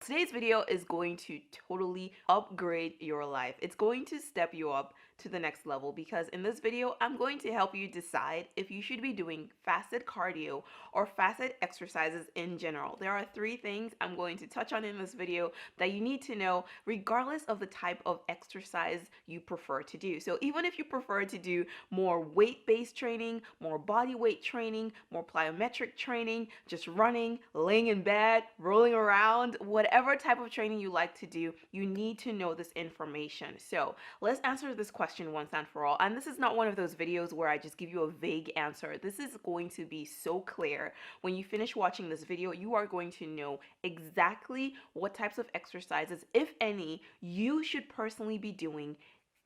Today's video is going to totally upgrade your life. It's going to step you up to the next level because in this video, I'm going to help you decide if you should be doing fasted cardio or fasted exercises in general. There are 3 things I'm going to touch on in this video that you need to know regardless of the type of exercise you prefer to do. So even if you prefer to do more weight-based training, more body weight training, more plyometric training, just running, laying in bed, rolling around, whatever type of training you like to do, you need to know this information. So let's answer this question once and for all. And this is not one of those videos where I just give you a vague answer. This is going to be so clear. When you finish watching this video, you are going to know exactly what types of exercises, if any, you should personally be doing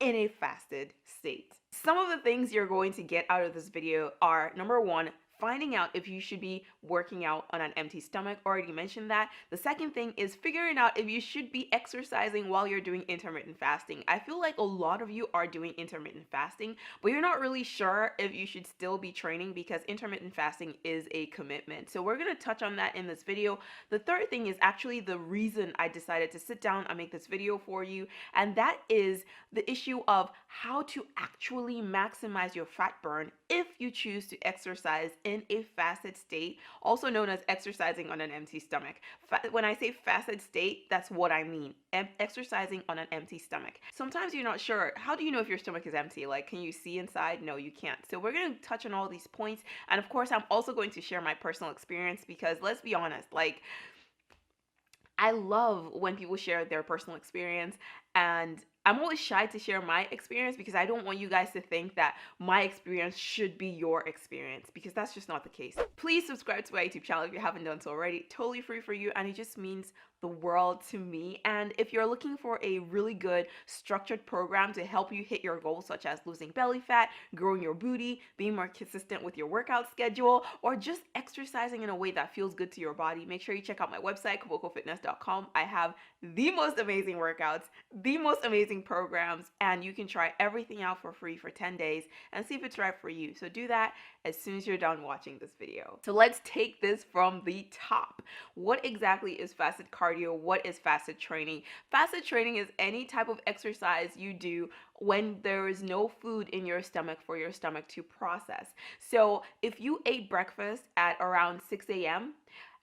in a fasted state. Some of the things you're going to get out of this video are, number 1, finding out if you should be working out on an empty stomach. Already mentioned that. The second thing is figuring out if you should be exercising while you're doing intermittent fasting. I feel like a lot of you are doing intermittent fasting, but you're not really sure if you should still be training because intermittent fasting is a commitment. So we're going to touch on that in this video. The third thing is actually the reason I decided to sit down and make this video for you, and that is the issue of how to actually maximize your fat burn if you choose to exercise in a fasted state, also known as exercising on an empty stomach. When I say fasted state, that's what I mean. Exercising on an empty stomach. Sometimes you're not sure. How do you know if your stomach is empty? Like, can you see inside? No, you can't. So we're going to touch on all these points. And of course, I'm also going to share my personal experience because let's be honest, like, I love when people share their personal experience, and I'm always shy to share my experience because I don't want you guys to think that my experience should be your experience, because that's just not the case. Please subscribe to my YouTube channel if you haven't done so already. Totally free for you, and it just means the world to me. And if you're looking for a really good structured program to help you hit your goals, such as losing belly fat, growing your booty, being more consistent with your workout schedule, or just exercising in a way that feels good to your body, make sure you check out my website, kobokofitness.com. I have the most amazing workouts, the most amazing programs, and you can try everything out for free for 10 days and see if it's right for you. So do that as soon as you're done watching this video. So let's take this from the top. What exactly is fasted cardio? What is fasted training? Fasted training is any type of exercise you do when there is no food in your stomach for your stomach to process. So if you ate breakfast at around 6 a.m.,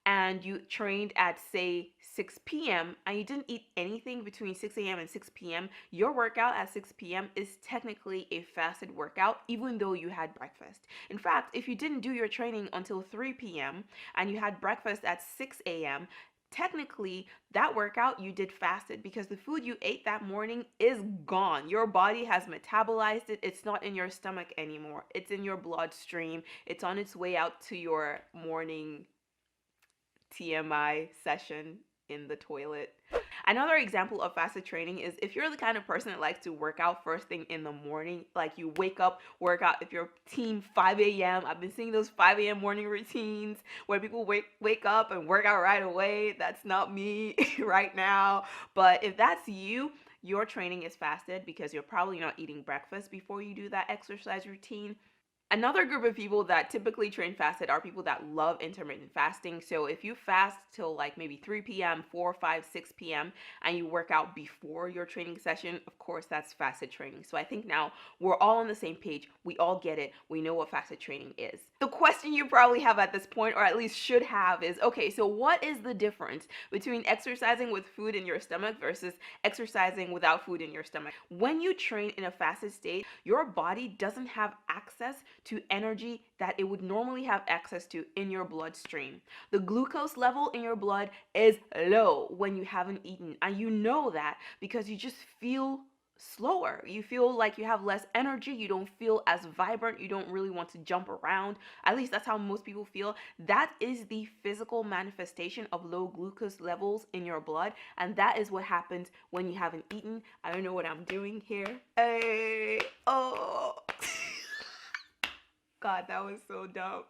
and you trained at, say, 6 p.m. and you didn't eat anything between 6 a.m. and 6 p.m., your workout at 6 p.m. is technically a fasted workout, even though you had breakfast. In fact, if you didn't do your training until 3 p.m. and you had breakfast at 6 a.m., technically that workout you did fasted because the food you ate that morning is gone. Your body has metabolized it. It's not in your stomach anymore. It's in your bloodstream. It's on its way out to your morning TMI session in the toilet. Another example of fasted training is if you're the kind of person that likes to work out first thing in the morning, like you wake up, work out. If you're team 5 a.m., I've been seeing those 5 a.m. morning routines where people wake up and work out right away. That's not me right now. But if that's you, your training is fasted because you're probably not eating breakfast before you do that exercise routine. Another group of people that typically train fasted are people that love intermittent fasting. So if you fast till like maybe 3 p.m., 4, 5, 6 p.m., and you work out before your training session, of course, that's fasted training. So I think now we're all on the same page. We all get it. We know what fasted training is. The question you probably have at this point, or at least should have, is, okay, so what is the difference between exercising with food in your stomach versus exercising without food in your stomach? When you train in a fasted state, your body doesn't have access to energy that it would normally have access to in your bloodstream. The glucose level in your blood is low when you haven't eaten, and you know that because you just feel slower. You feel like you have less energy. You don't feel as vibrant. You don't really want to jump around. At least that's how most people feel. That is the physical manifestation of low glucose levels in your blood, and that is what happens when you haven't eaten. I don't know what I'm doing here. Hey, oh. God, that was so dumb.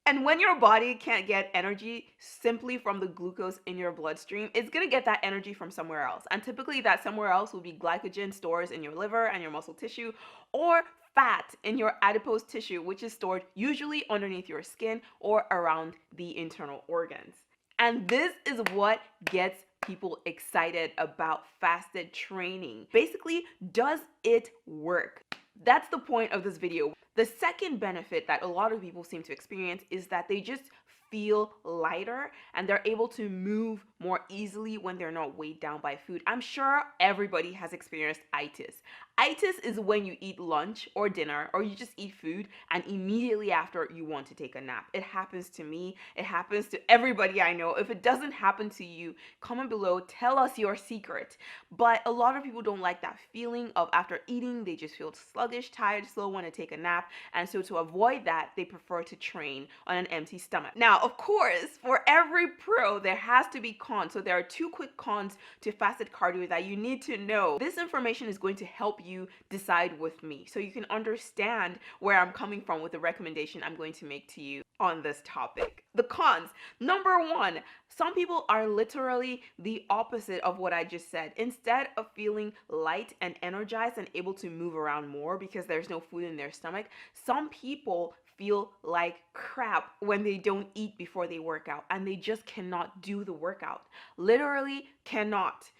And when your body can't get energy simply from the glucose in your bloodstream, it's going to get that energy from somewhere else. And typically that somewhere else will be glycogen stores in your liver and your muscle tissue, or fat in your adipose tissue, which is stored usually underneath your skin or around the internal organs. And this is what gets people excited about fasted training. Basically, does it work? That's the point of this video. The second benefit that a lot of people seem to experience is that they just feel lighter and they're able to move more easily when they're not weighed down by food. I'm sure everybody has experienced itis. Itis is when you eat lunch or dinner or you just eat food and immediately after you want to take a nap. It happens to me. It happens to everybody I know. If it doesn't happen to you, comment below, tell us your secret. But a lot of people don't like that feeling of after eating, they just feel sluggish, tired, slow, want to take a nap. And so to avoid that, they prefer to train on an empty stomach. Now, of course, for every pro, there has to be cons. So there are 2 quick cons to fasted cardio that you need to know. This information is going to help you decide with me so you can understand where I'm coming from with the recommendation I'm going to make to you on this topic. The cons. Number 1, some people are literally the opposite of what I just said. Instead of feeling light and energized and able to move around more because there's no food in their stomach, some people feel like crap when they don't eat before they work out and they just cannot do the workout. Literally cannot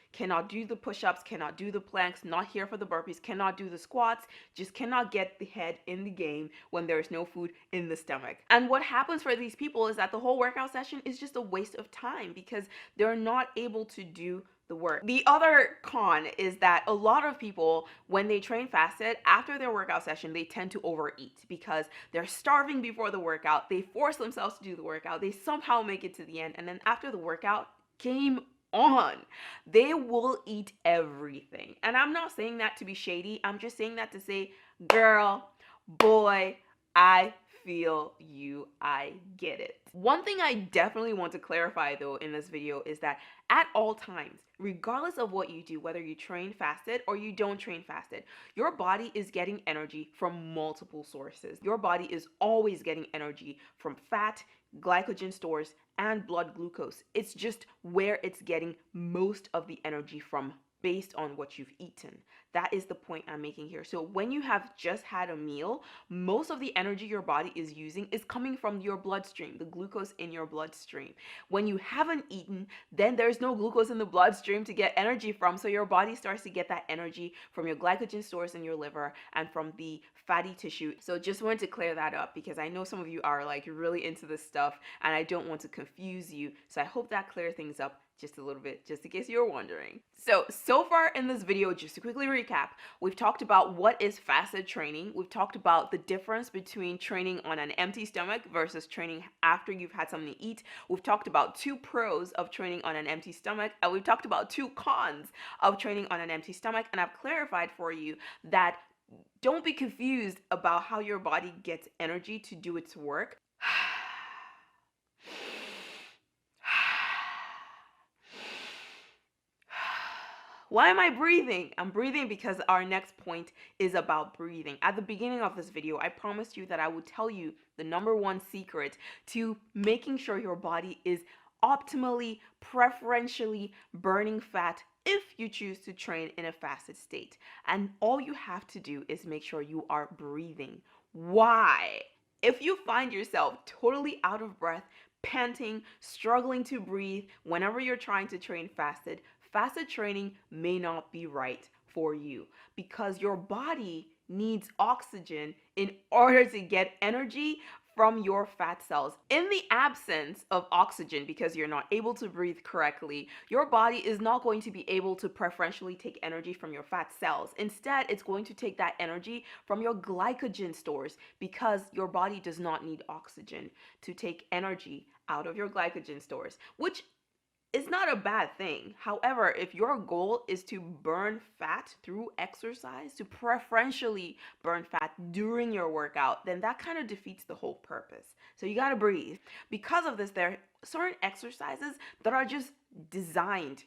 do the push-ups, cannot do the planks, not here for the burpees, cannot do the squats, just cannot get the head in the game when there's no food in the stomach. And what happens for these people is that the whole workout session is just a waste of time because they're not able to do the work. The other con is that a lot of people, when they train fasted, after their workout session, they tend to overeat because they're starving before the workout. They force themselves to do the workout. They somehow make it to the end. And then after the workout, game on. They will eat everything. And I'm not saying that to be shady. I'm just saying that to say, girl, boy, I feel you. I get it. One thing I definitely want to clarify though in this video is that at all times, regardless of what you do, whether you train fasted or you don't train fasted, your body is getting energy from multiple sources. Your body is always getting energy from fat, glycogen stores, and blood glucose. It's just where it's getting most of the energy from based on what you've eaten. That is the point I'm making here. So when you have just had a meal, most of the energy your body is using is coming from your bloodstream, the glucose in your bloodstream. When you haven't eaten, then there's no glucose in the bloodstream to get energy from, so your body starts to get that energy from your glycogen stores in your liver and from the fatty tissue. So just wanted to clear that up because I know some of you are like really into this stuff and I don't want to confuse you. So I hope that clears things up just a little bit, just in case you're wondering. So far in this video, just to quickly recap, we've talked about what is fasted training. We've talked about the difference between training on an empty stomach versus training after you've had something to eat. We've talked about 2 pros of training on an empty stomach, and we've talked about 2 cons of training on an empty stomach, and I've clarified for you that don't be confused about how your body gets energy to do its work. Why am I breathing? I'm breathing because our next point is about breathing. At the beginning of this video, I promised you that I would tell you the number 1 secret to making sure your body is optimally, preferentially burning fat if you choose to train in a fasted state. And all you have to do is make sure you are breathing. Why? If you find yourself totally out of breath, panting, struggling to breathe whenever you're trying to train fasted, fasted training may not be right for you because your body needs oxygen in order to get energy from your fat cells. In the absence of oxygen, because you're not able to breathe correctly, your body is not going to be able to preferentially take energy from your fat cells. Instead, it's going to take that energy from your glycogen stores because your body does not need oxygen to take energy out of your glycogen stores, which it's not a bad thing. However, if your goal is to burn fat through exercise, to preferentially burn fat during your workout, then that kind of defeats the whole purpose. So you got to breathe. Because of this, there are certain exercises that are just designed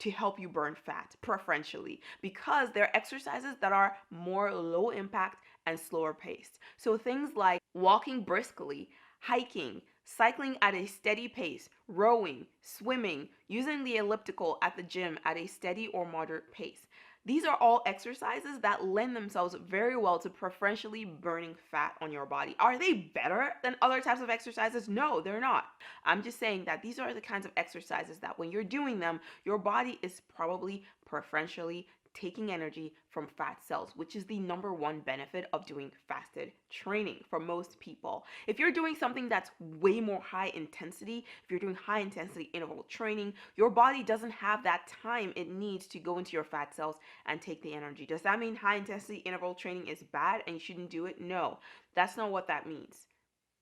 to help you burn fat preferentially because they're exercises that are more low impact and slower paced. So things like walking briskly, hiking, cycling at a steady pace, rowing, swimming, using the elliptical at the gym at a steady or moderate pace. These are all exercises that lend themselves very well to preferentially burning fat on your body. Are they better than other types of exercises? No, they're not. I'm just saying that these are the kinds of exercises that when you're doing them, your body is probably preferentially taking energy from fat cells, which is the number one benefit of doing fasted training for most people. If you're doing something that's way more high intensity, if you're doing high intensity interval training, your body doesn't have that time it needs to go into your fat cells and take the energy. Does that mean high intensity interval training is bad and you shouldn't do it? No, that's not what that means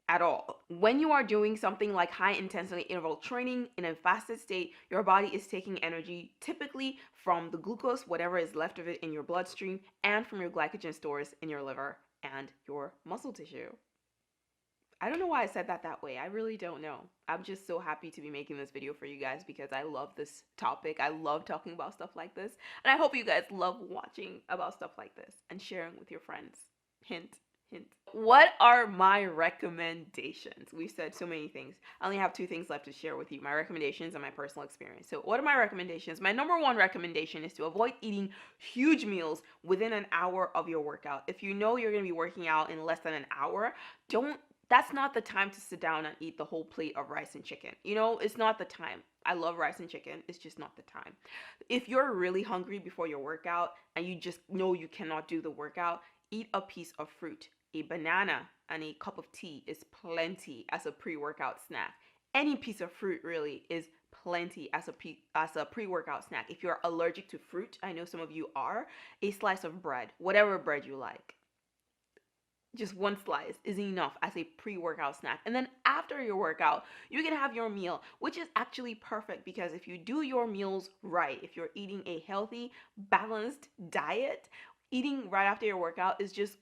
at all. When you are doing something like high intensity interval training in a fasted state, your body is taking energy typically from the glucose, whatever is left of it in your bloodstream, and from your glycogen stores in your liver and your muscle tissue. I don't know why I said that way. I really don't know. I'm just so happy to be making this video for you guys because I love this topic. I love talking about stuff like this. And I hope you guys love watching about stuff like this and sharing with your friends. Hint, hint. What are my recommendations? We've said so many things. I only have two things left to share with you, my recommendations and my personal experience. So what are my recommendations? My number one recommendation is to avoid eating huge meals within an hour of your workout. If you know you're going to be working out in less than an hour, that's not the time to sit down and eat the whole plate of rice and chicken. It's not the time. I love rice and chicken. It's just not the time. If you're really hungry before your workout and you just know you cannot do the workout, eat a piece of fruit. A banana and a cup of tea is plenty as a pre-workout snack. Any piece of fruit really is plenty as a pre-workout snack. If you're allergic to fruit, I know some of you are, a slice of bread, whatever bread you like. Just one slice is enough as a pre-workout snack. And then after your workout, you can have your meal, which is actually perfect because if you do your meals right, if you're eating a healthy, balanced diet, eating right after your workout is just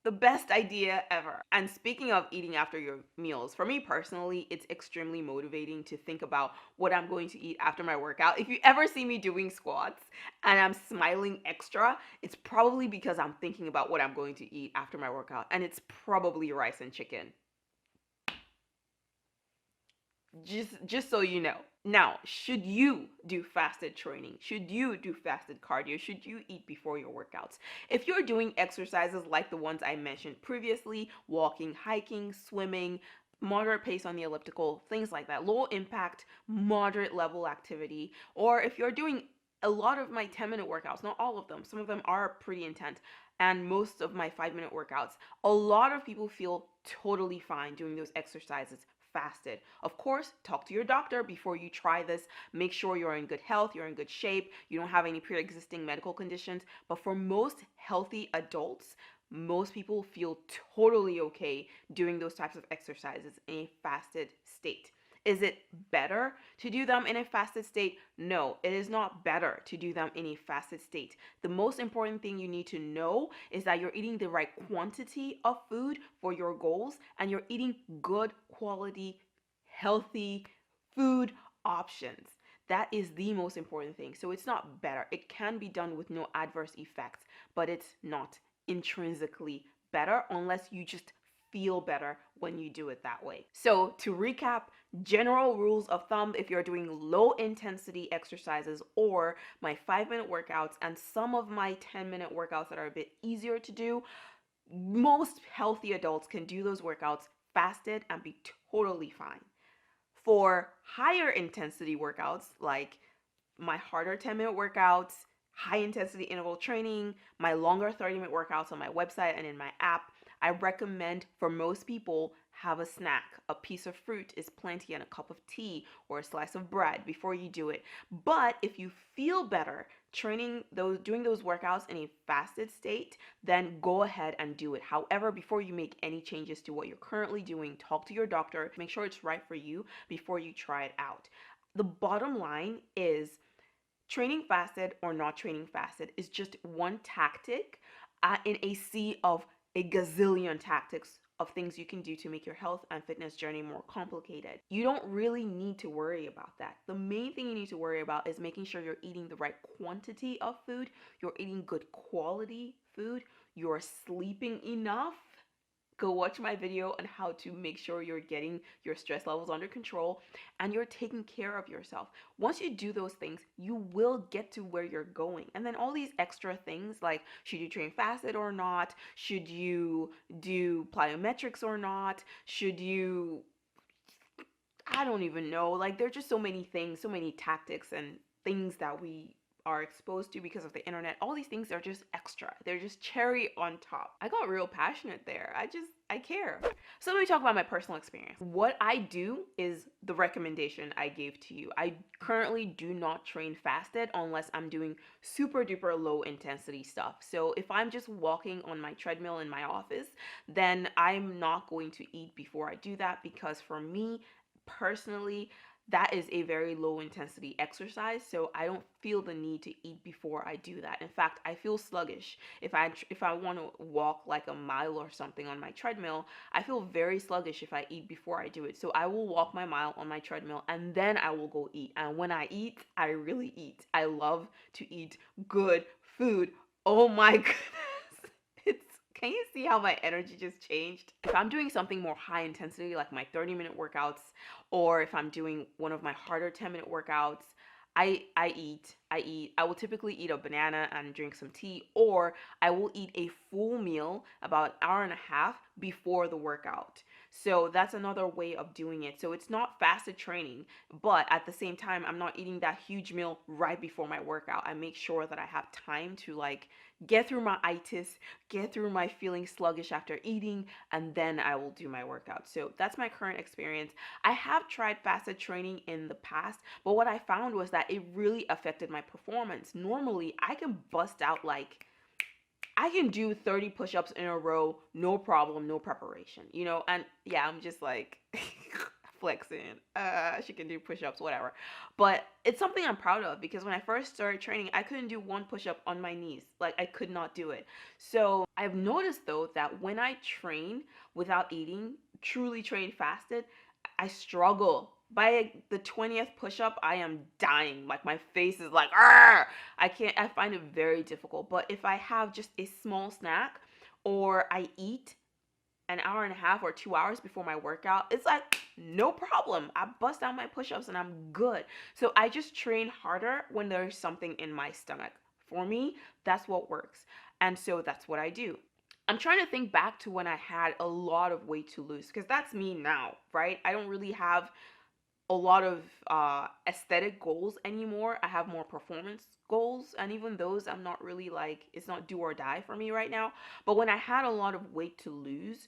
the best idea ever. And speaking of eating after your meals, for me personally, it's extremely motivating to think about what I'm going to eat after my workout. If you ever see me doing squats and I'm smiling extra, it's probably because I'm thinking about what I'm going to eat after my workout, and it's probably rice and chicken. Just so you know. Now, should you do fasted training? Should you do fasted cardio? Should you eat before your workouts? If you're doing exercises like the ones I mentioned previously, walking, hiking, swimming, moderate pace on the elliptical, things like that, low impact, moderate level activity, or if you're doing a lot of my 10-minute workouts, not all of them, some of them are pretty intense, and most of my 5-minute workouts, a lot of people feel totally fine doing those exercises fasted. Of course, talk to your doctor before you try this. Make sure you're in good health, you're in good shape, you don't have any pre-existing medical conditions. But for most healthy adults, most people feel totally okay doing those types of exercises in a fasted state. Is it better to do them in a fasted state? No, it is not better to do them in a fasted state. The most important thing you need to know is that you're eating the right quantity of food for your goals and you're eating good quality, healthy food options. That is the most important thing. So it's not better. It can be done with no adverse effects, but it's not intrinsically better unless you just feel better when you do it that way. So to recap, general rules of thumb, if you're doing low intensity exercises or my 5-minute workouts and some of my 10-minute workouts that are a bit easier to do, most healthy adults can do those workouts fasted and be totally fine. For higher intensity workouts, like my harder 10-minute workouts, high intensity interval training, my longer 30-minute workouts on my website and in my app, I recommend for most people have a snack. A piece of fruit is plenty and a cup of tea or a slice of bread before you do it. But if you feel better doing those workouts in a fasted state, then go ahead and do it. However, before you make any changes to what you're currently doing, talk to your doctor, make sure it's right for you before you try it out. The bottom line is training fasted or not training fasted is just one tactic in a sea of a gazillion tactics of things you can do to make your health and fitness journey more complicated. You don't really need to worry about that. The main thing you need to worry about is making sure you're eating the right quantity of food, you're eating good quality food, you're sleeping enough, go watch my video on how to make sure you're getting your stress levels under control and you're taking care of yourself. Once you do those things, you will get to where you're going. And then all these extra things like should you train fasted or not? Should you do plyometrics or not? Should you, I don't even know. Like, there's just so many things, so many tactics and things that we are exposed to because of the internet. All these things are just extra. They're just cherry on top. I got real passionate there. I care. So let me talk about my personal experience. What I do is the recommendation I gave to you. I currently do not train fasted unless I'm doing super duper low intensity stuff. So if I'm just walking on my treadmill in my office, then I'm not going to eat before I do that, because for me, personally, that is a very low intensity exercise, so I don't feel the need to eat before I do that. In fact, I feel sluggish if I want to walk like a mile or something on my treadmill. I feel very sluggish if I eat before I do it. So I will walk my mile on my treadmill and then I will go eat. And when I eat, I really eat. I love to eat good food. Oh my goodness. Can you see how my energy just changed? If I'm doing something more high intensity, like my 30-minute workouts, or if I'm doing one of my harder 10-minute workouts, I eat. I will typically eat a banana and drink some tea, or I will eat a full meal about an hour and a half before the workout. So that's another way of doing it. So it's not fasted training, but at the same time, I'm not eating that huge meal right before my workout. I make sure that I have time to like get through my itis, get through my feeling sluggish after eating, and then I will do my workout. So that's my current experience. I have tried fasted training in the past, but what I found was that it really affected my performance. Normally, I can bust out like I can do 30 push-ups in a row, no problem, no preparation, and yeah, I'm just like flexing. She can do push-ups, whatever. But it's something I'm proud of, because when I first started training, I couldn't do one push-up on my knees. Like, I could not do it. So I've noticed though that when I train without eating, truly train fasted, I struggle. By the 20th push-up, I am dying. Like, my face is like, Arr! I find it very difficult. But if I have just a small snack, or I eat an hour and a half or 2 hours before my workout, it's like no problem. I bust out my push-ups and I'm good. So I just train harder when there's something in my stomach. For me, that's what works. And so that's what I do. I'm trying to think back to when I had a lot of weight to lose, because that's me now, right? I don't really have a lot of aesthetic goals anymore. I have more performance goals, and even those, I'm not really like, it's not do or die for me right now. But when I had a lot of weight to lose,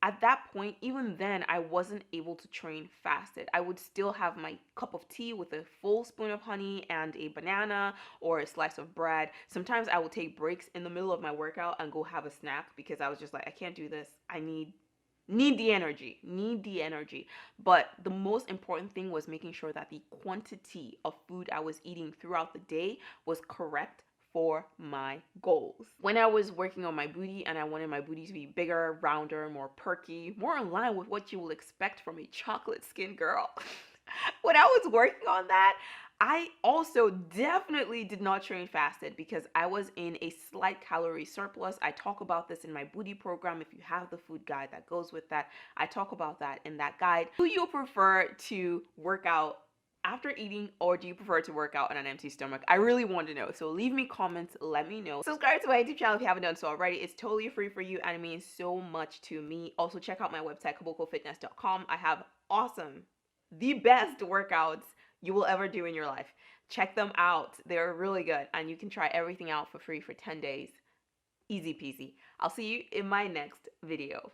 at that point, even then, I wasn't able to train fasted. I would still have my cup of tea with a full spoon of honey and a banana or a slice of bread. Sometimes I would take breaks in the middle of my workout and go have a snack, because I was just like, I can't do this. I need the energy. But the most important thing was making sure that the quantity of food I was eating throughout the day was correct for my goals. When I was working on my booty and I wanted my booty to be bigger, rounder, more perky, more in line with what you will expect from a chocolate skin girl, when I was working on that, I also definitely did not train fasted, because I was in a slight calorie surplus. I talk about this in my booty program. If you have the food guide that goes with that, I talk about that in that guide. Do you prefer to work out after eating, or do you prefer to work out on an empty stomach? I really want to know. So leave me comments, let me know. Subscribe to my YouTube channel if you haven't done so already. It's totally free for you and it means so much to me. Also, check out my website, kobokofitness.com. I have awesome, the best workouts you will ever do in your life. Check them out. They're really good, and you can try everything out for free for 10 days. Easy peasy. I'll see you in my next video.